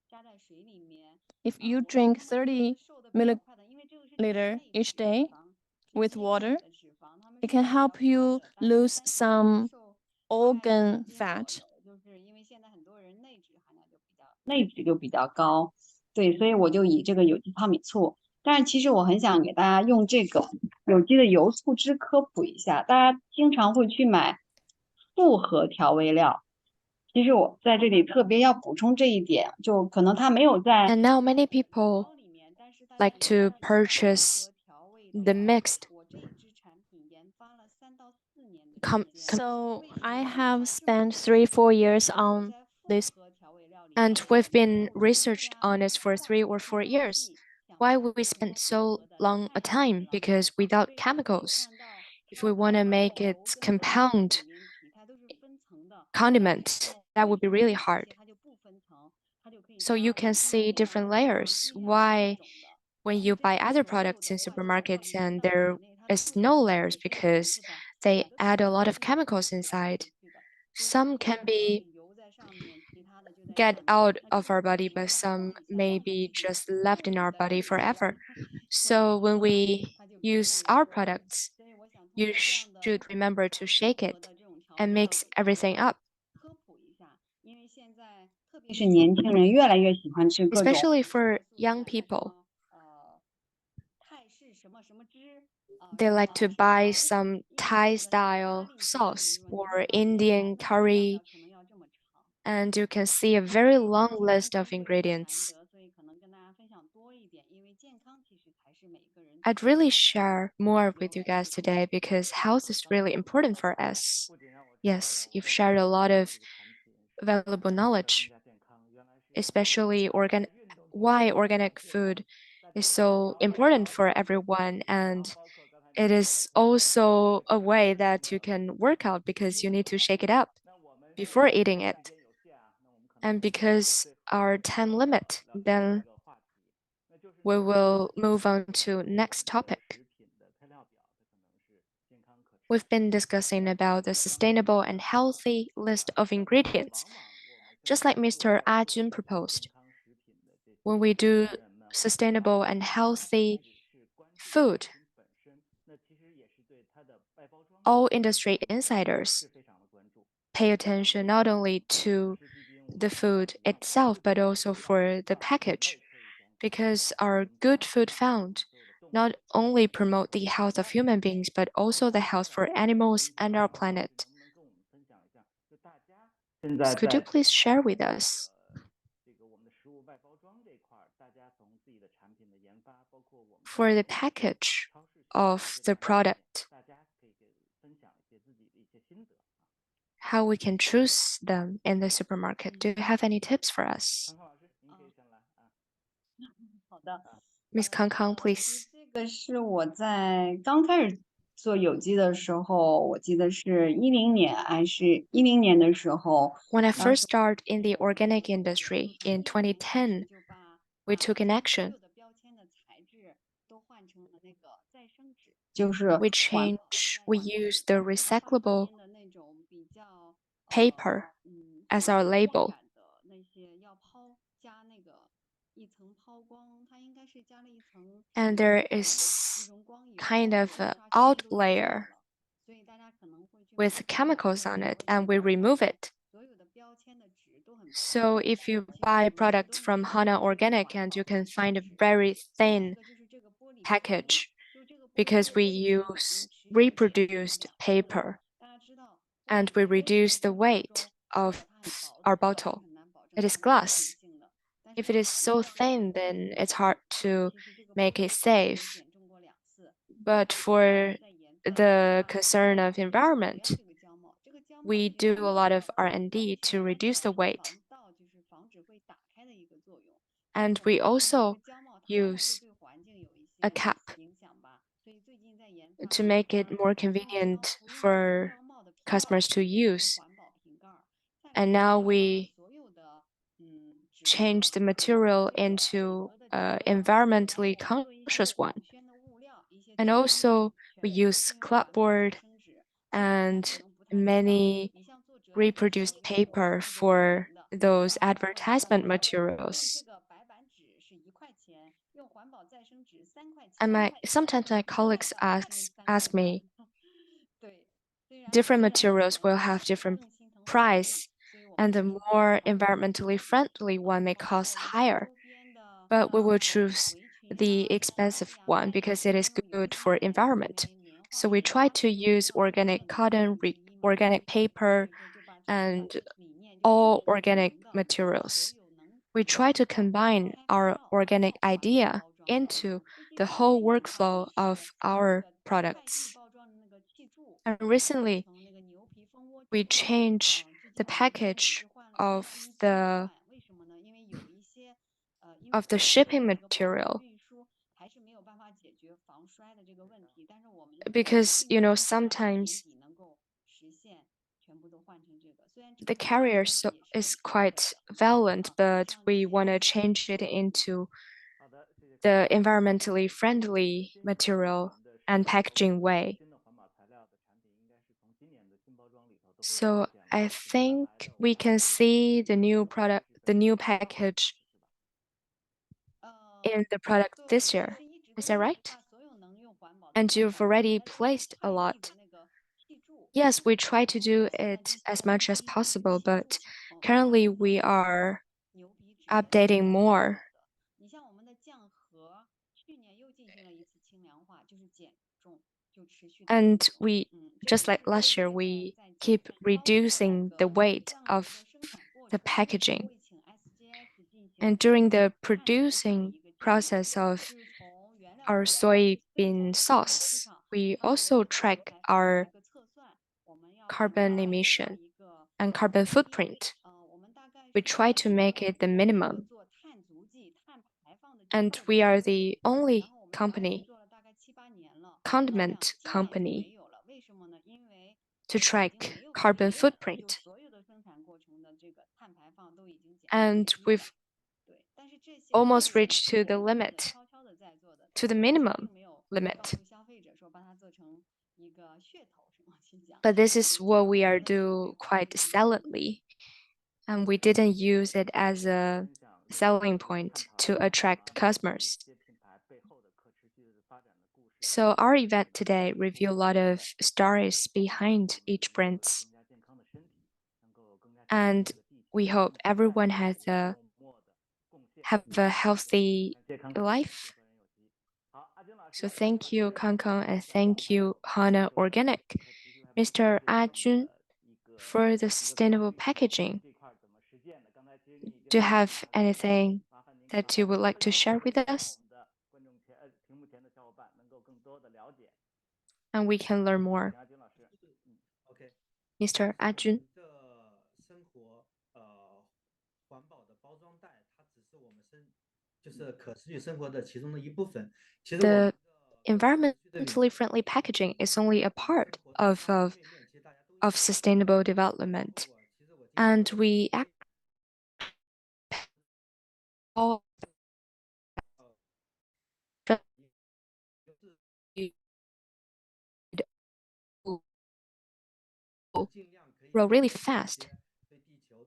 加在水里面 If you drink 30 milliliter each day with water, it can help you lose some organ fat. 就是因为现在很多人内脂就比较高，对，所以我就以这个有机糙米醋。但是其实我很想给大家用这个有机的油醋汁科普一下，大家经常会去买复合调味料。其实我在这里特别要补充这一点，就可能它没有在 And now many people like to purchase the mixed So I have spent 3-4 years on this, and we've been researched on it for 3 or 4 years. Why would we spend so long a time? Because without chemicals, if we want to make it compound condiment, that would be really hard. So you can see different layers. Why when you buy other products in supermarkets and there is no layers because they add a lot of chemicals inside. Some can be get out of our body, but some may be just left in our body forever. So when we use our products, you should remember to shake it and mix everything up. 特别是年轻人越来越喜欢吃各种 Especially for young people. They like to buy some Thai style sauce or Indian curry, and you can see a very long list of ingredients. I'd really share more with you guys today because health is really important for us. Yes, you've shared a lot of valuable knowledge, especially why organic food is so important for everyone, and it is also a way that you can work out because you need to shake it up before eating it. And because our time limit, then we will move on to next topic. We've been discussing about the sustainable and healthy list of ingredients, just like Mr. AJun proposed. When we do sustainable and healthy food, all industry insiders pay attention not only to the food itself, but also for the package, because our good food found not only promote the health of human beings, but also the health for animals and our planet. Could you please share with us? For the package of the product, how we can choose them in the supermarket. Do you have any tips for us? 好的 Miss Kang Kang, please. 这个是我在刚开始做有机的时候，我记得是10年还是10年的时候。 When I first started in the organic industry in 2010, we took an action. We used the recyclable paper as our label. And there is kind of an out layer with chemicals on it, and we remove it. So if you buy products from HONA Organic, and you can find a very thin package because we use reproduced paper and we reduce the weight of our bottle. It is glass. If it is so thin, then it's hard to make it safe. But for the concern of environment, we do a lot of R&D to reduce the weight. And we also use a cap to make it more convenient for customers to use. And now we change the material into environmentally conscious one. And also we use clapboard and many reproduced paper for those advertisement materials. And sometimes my colleagues ask me, different materials will have different price, and the more environmentally friendly one may cost higher. But we will choose the expensive one because it is good for environment. So we try to use organic cotton, organic paper, and all organic materials. We try to combine our organic idea into the whole workflow of our products. And recently, we changed the package of the shipping material because sometimes the carrier is quite violent, but we want to change it into the environmentally friendly material and packaging way. So I think we can see the new product, the new package in the product this year. Is that right? And you've already placed a lot. Yes, we try to do it as much as possible, but currently we are updating more. And we, just like last year, we keep reducing the weight of the packaging. And during the producing process of our soybean sauce, we also track our carbon emission and carbon footprint. We try to make it the minimum. And we are the only condiment company, to track carbon footprint. And we've almost reached to the limit, to the minimum limit. But this is what we are doing quite silently, and we didn't use it as a selling point to attract customers. So our event today revealed a lot of stories behind each brand. And we hope everyone have a healthy life. So thank you, Kangkang, and thank you, HONA Organic, Mr. AJun, for the sustainable packaging. Do you have anything that you would like to share with us? And we can learn more. Mr. AJun. The environmentally friendly packaging is only a part of sustainable development. And we act all grow really fast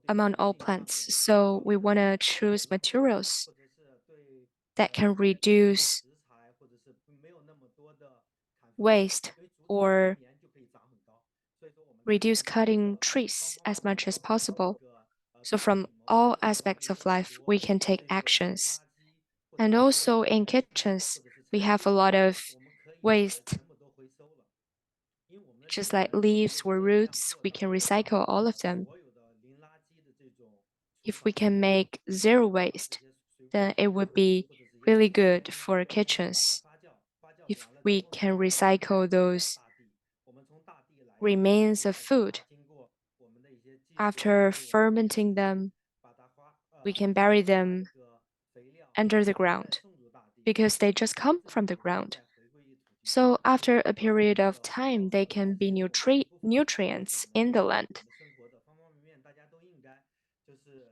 among all plants. So we want to choose materials that can reduce waste or reduce cutting trees as much as possible. So from all aspects of life, we can take actions. And also in kitchens, we have a lot of waste. Just like leaves or roots, we can recycle all of them. If we can make zero waste, then it would be really good for kitchens. If we can recycle those remains of food, after fermenting them, we can bury them under the ground because they just come from the ground. So after a period of time, they can be nutrients in the land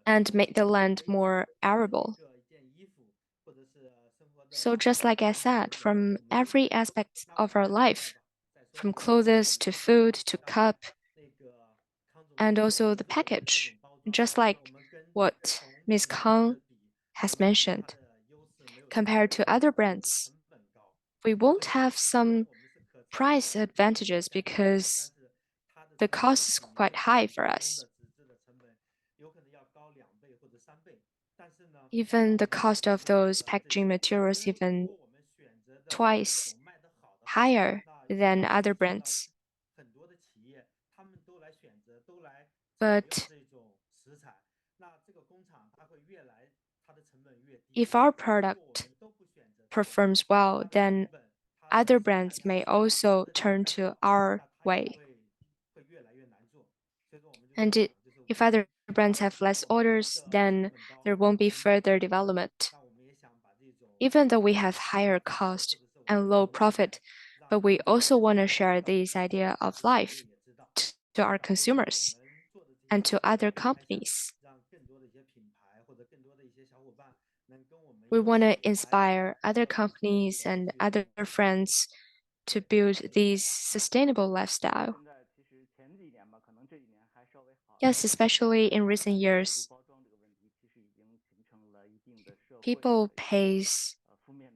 and make the land more arable. So just like I said, from every aspect of our life, from clothes to food to cup, and also the package, just like what Ms. Kang has mentioned, compared to other brands, we won't have some price advantages because the cost is quite high for us. Even the cost of those packaging materials even twice higher than other brands. But if our product performs well, then other brands may also turn to our way. And if other brands have less orders, then there won't be further development. Even though we have higher cost and low profit, but we also want to share this idea of life to our consumers and to other companies. We want to inspire other companies and other friends to build this sustainable lifestyle. Yes, especially in recent years, people pays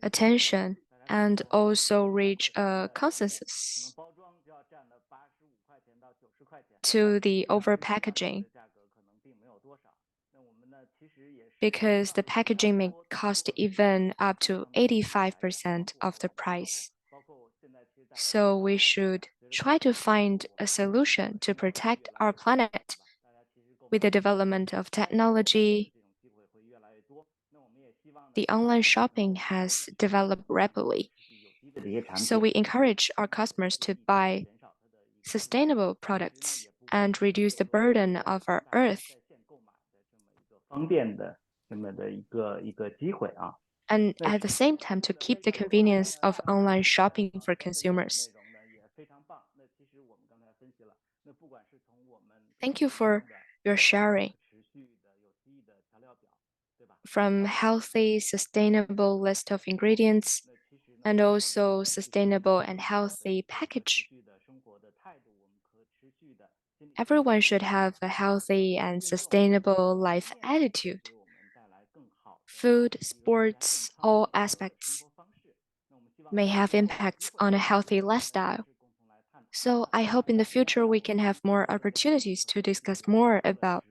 attention and also reach a consensus to the overpackaging because the packaging may cost even up to 85% of the price. So we should try to find a solution to protect our planet with the development of technology. The online shopping has developed rapidly. So we encourage our customers to buy sustainable products and reduce the burden of our earth. And at the same time, to keep the convenience of online shopping for consumers. Thank you for your sharing. From healthy, sustainable list of ingredients, and also sustainable and healthy package. Everyone should have a healthy and sustainable life attitude. Food, sports, all aspects may have impacts on a healthy lifestyle. So I hope in the future we can have more opportunities to discuss more about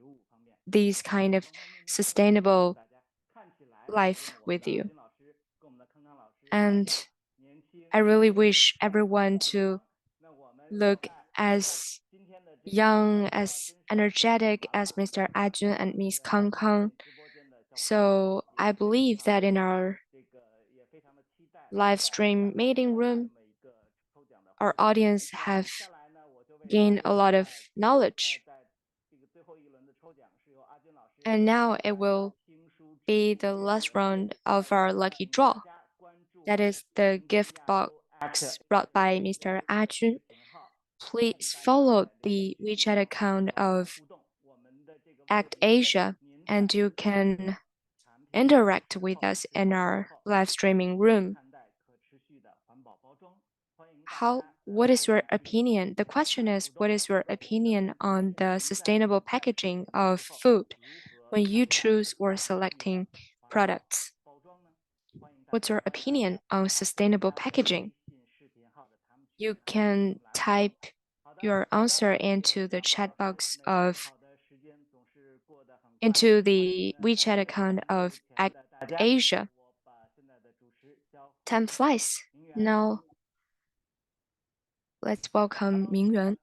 these kind of sustainable life with you. And I really wish everyone to look as young, as energetic as Mr. AJun and Ms. Kang. So I believe that in our live stream meeting room, our audience have gained a lot of knowledge. And now it will be the last round of our lucky draw. That is the gift box brought by Mr. AJun. Please follow the WeChat account of Act Asia and you can interact with us in our live streaming room. What is your opinion? The question is, what is your opinion on the sustainable packaging of food when you choose or selecting products? What's your opinion on sustainable packaging? You can type your answer into the chat box into the WeChat account of Act Asia. Time flies. Now, let's welcome Mingyuan.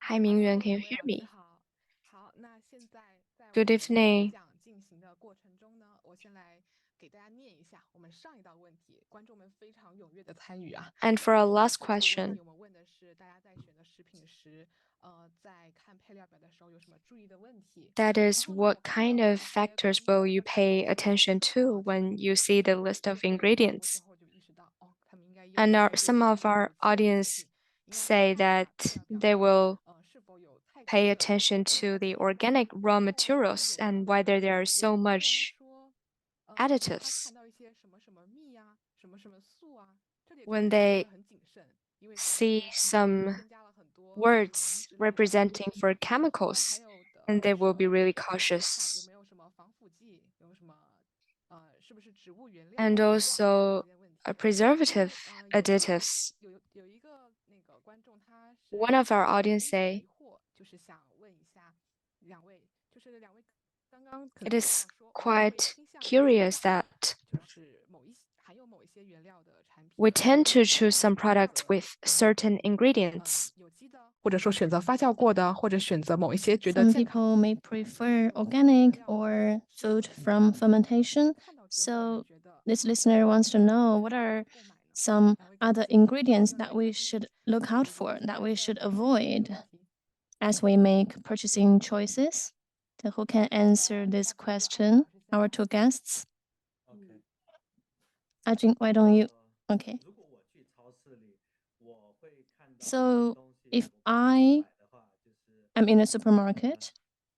Hi, Mingyuan, can you hear me? Good evening. And for our last question, That is, what kind of factors will you pay attention to when you see the list of ingredients? And some of our audience say that they will pay attention to the organic raw materials and whether there are so much additives. When they see some words representing for chemicals, and they will be really cautious. And also preservative additives. One of our audience say, it is quite curious that we tend to choose some products with certain ingredients. Some people may prefer organic or food from fermentation. So this listener wants to know what are some other ingredients that we should look out for, that we should avoid as we make purchasing choices. So who can answer this question? Our two guests. AJun, why don't you? Okay. So if I am in a supermarket,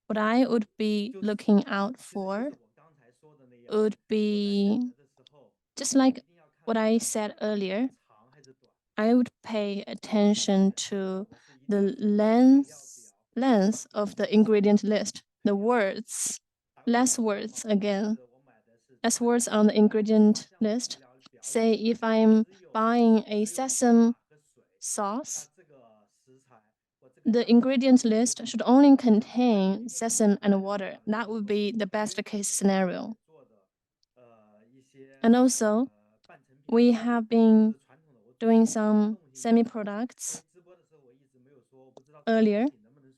what I would be looking out for would be just like what I said earlier. I would pay attention to the length of the ingredient list, the words, less words again, less words on the ingredient list. Say if I'm buying a sesame sauce, the ingredient list should only contain sesame and water. That would be the best case scenario. And also, we have been doing some semi-products earlier.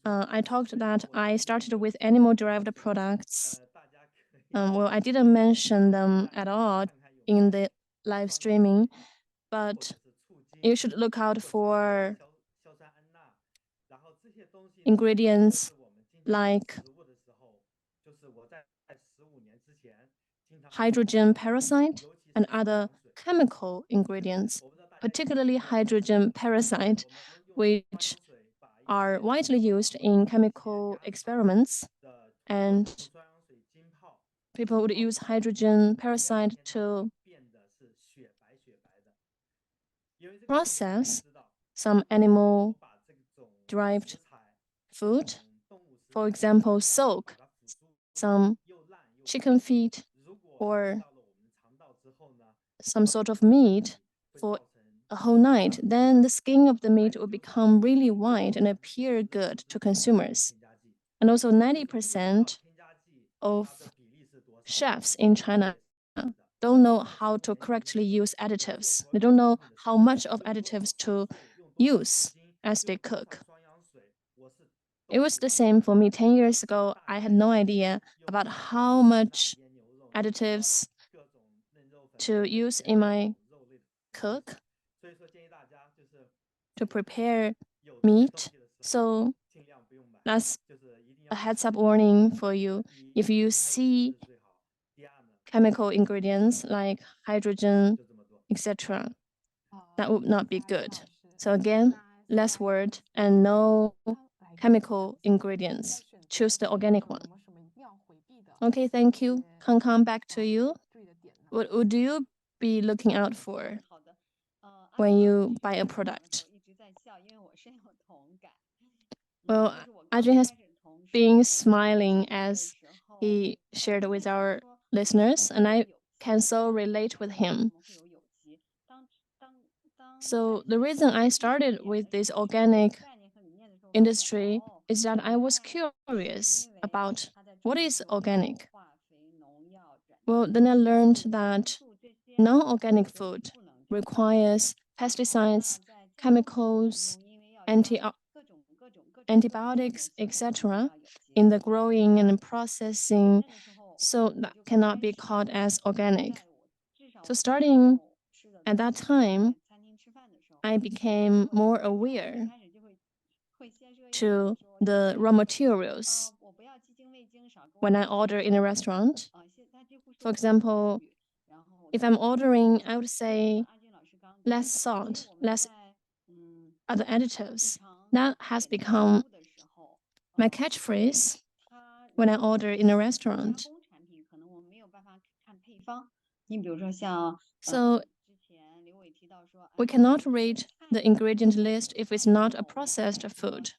I talked that I started with animal-derived products. Well, I didn't mention them at all in the live streaming, but you should look out for ingredients like hydrogen peroxide and other chemical ingredients, particularly hydrogen peroxide, which are widely used in chemical experiments. And people would use hydrogen peroxide to process some animal-derived food. For example, soak some chicken feet or some sort of meat for a whole night. Then the skin of the meat will become really white and appear good to consumers. And also 90% of chefs in China don't know how to correctly use additives. They don't know how much of additives to use as they cook. It was the same for me 10 years ago. I had no idea about how much additives to use in my cook to prepare meat. So that's a heads up warning for you. If you see chemical ingredients like hydrogen, etc., that would not be good. So again, less word and no chemical ingredients. Choose the organic one. Okay, thank you. Kang, back to you. What would you be looking out for when you buy a product? Well, AJun has been smiling as he shared with our listeners, and I can so relate with him. So the reason I started with this organic industry is that I was curious about what is organic. Well, then I learned that non-organic food requires pesticides, chemicals, antibiotics, etc. in the growing and processing, so that cannot be called as organic. So starting at that time, I became more aware to the raw materials when I order in a restaurant. For example, if I'm ordering, I would say less salt, less other additives. That has become my catchphrase when I order in a restaurant. So we cannot read the ingredient list if it's not a processed food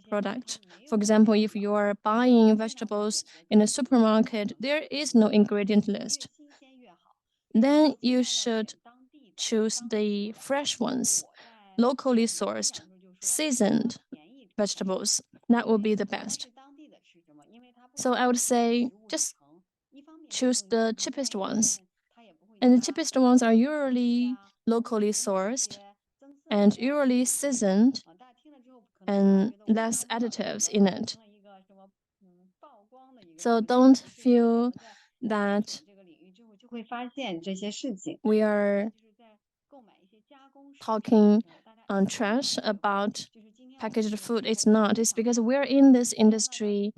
product. For example, if you are buying vegetables in a supermarket, there is no ingredient list. Then you should choose the fresh ones, locally sourced, seasoned vegetables. That will be the best. So I would say just choose the cheapest ones. And the cheapest ones are usually locally sourced and usually seasoned and less additives in it. So don't feel that we are talking trash about packaged food. It's not. It's because we're in this industry.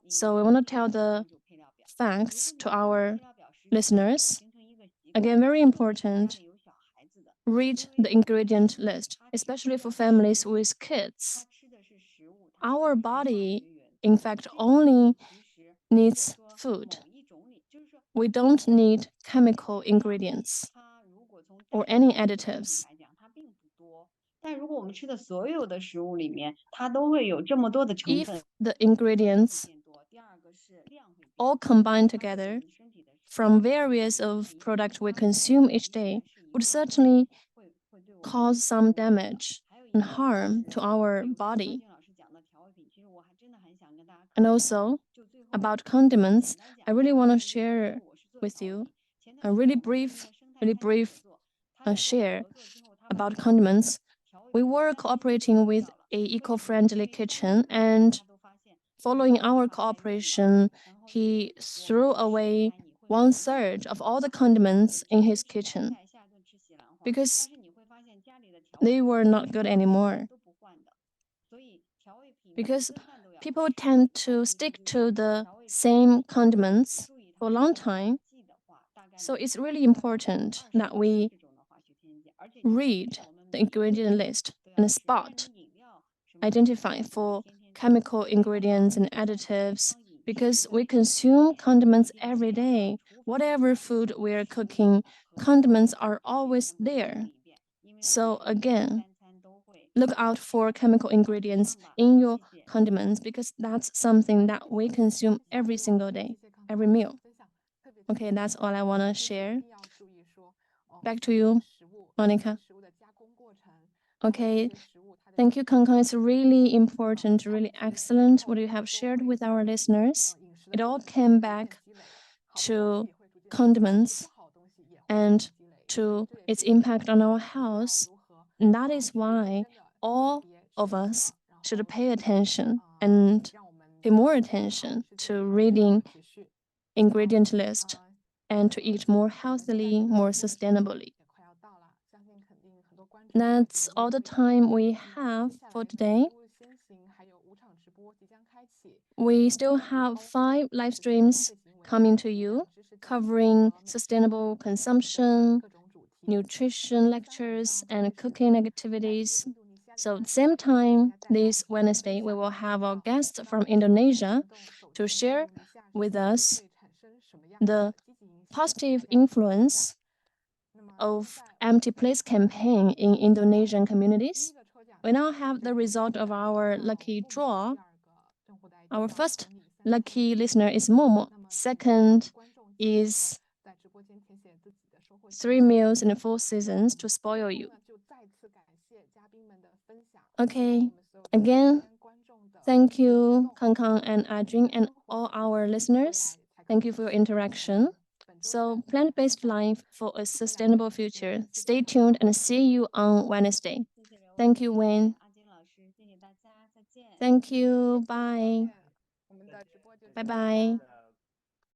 So we want to tell the facts to our listeners. Again, very important. Read the ingredient list, especially for families with kids. Our body, in fact, only needs food. We don't need chemical ingredients or any additives. If the ingredients all combined together from various of products we consume each day would certainly cause some damage and harm to our body. And also, about condiments, I really want to share with you a really brief share about condiments. We were cooperating with a eco-friendly kitchen, and following our cooperation, he threw away 1/3 of all the condiments in his kitchen because they were not good anymore. Because people tend to stick to the same condiments for a long time. So it's really important that we read the ingredient list and identify for chemical ingredients and additives, because we consume condiments every day. Whatever food we're cooking, condiments are always there. So again, look out for chemical ingredients in your condiments, because that's something that we consume every single day, every meal. Okay, that's all I want to share. Back to you, Monica. Okay, thank you, Kangkang. It's really important, really excellent what you have shared with our listeners. It all came back to condiments and to its impact on our health. And that is why all of us should pay attention and pay more attention to reading ingredient list and to eat more healthily, more sustainably. That's all the time we have for today. We still have 5 live streams coming to you, covering sustainable consumption, nutrition lectures, and cooking activities. So same time this Wednesday, we will have our guests from Indonesia to share with us the positive influence of empty place campaign in Indonesian communities. We now have the result of our lucky draw. Our first lucky listener is Momo. Second is 3 meals and 4 seasons to spoil you. Okay, again, thank you, Kangkang and AJun, and all our listeners. Thank you for your interaction. So, plant-based life for a sustainable future. Stay tuned and see you on Wednesday. Thank you, Wayne. Thank you. Bye. Bye-bye.